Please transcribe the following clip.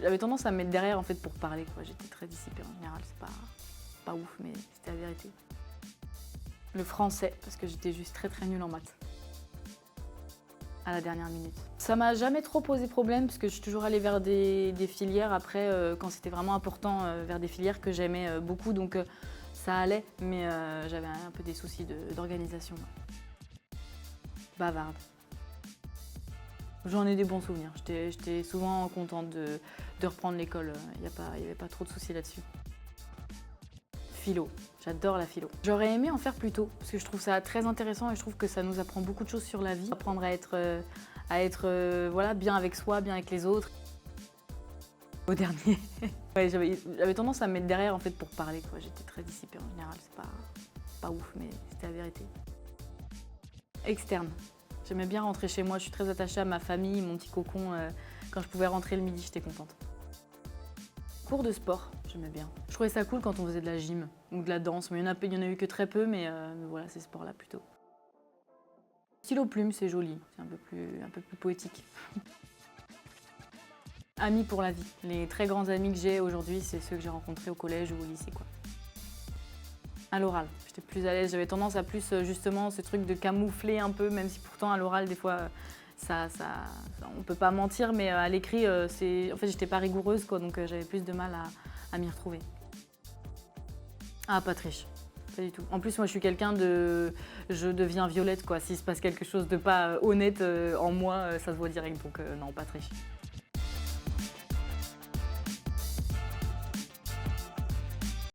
j'avais tendance à me mettre derrière en fait pour parler, quoi. J'étais très dissipée en général, c'est pas ouf, mais c'était la vérité. Le français, parce que j'étais juste très nulle en maths. À la dernière minute. Ça m'a jamais trop posé problème parce que je suis toujours allée vers des filières après quand c'était vraiment important, vers des filières que j'aimais beaucoup, donc ça allait, mais j'avais un peu des soucis d'organisation. Bavarde. J'en ai des bons souvenirs. J'étais souvent contente de reprendre l'école. Il n'y avait pas trop de soucis là-dessus. Philo. J'adore la philo. J'aurais aimé en faire plus tôt parce que je trouve ça très intéressant et je trouve que ça nous apprend beaucoup de choses sur la vie. Apprendre à être voilà, bien avec soi, bien avec les autres. Au dernier. Ouais, j'avais tendance à me mettre derrière en fait pour parler, quoi. J'étais très dissipée en général. C'est pas ouf, mais c'était la vérité. Externe. J'aimais bien rentrer chez moi, je suis très attachée à ma famille, mon petit cocon. Quand je pouvais rentrer le midi, j'étais contente. Cours de sport, j'aimais bien. Je trouvais ça cool quand on faisait de la gym ou de la danse, mais il y en a eu que très peu, mais voilà, ces sports-là plutôt. Stylo plume, c'est joli, c'est un peu plus poétique. Amis pour la vie. Les très grands amis que j'ai aujourd'hui, c'est ceux que j'ai rencontrés au collège ou au lycée, quoi. À l'oral, j'étais plus à l'aise. J'avais tendance à plus, justement, ce truc de camoufler un peu, même si pourtant à l'oral, des fois, on peut pas mentir, mais à l'écrit, en fait, j'étais pas rigoureuse, quoi, donc j'avais plus de mal à m'y retrouver. Ah, pas triche, pas du tout. En plus, moi, je suis quelqu'un je deviens violette, quoi. S'il se passe quelque chose de pas honnête en moi, ça se voit direct, donc non, pas triche.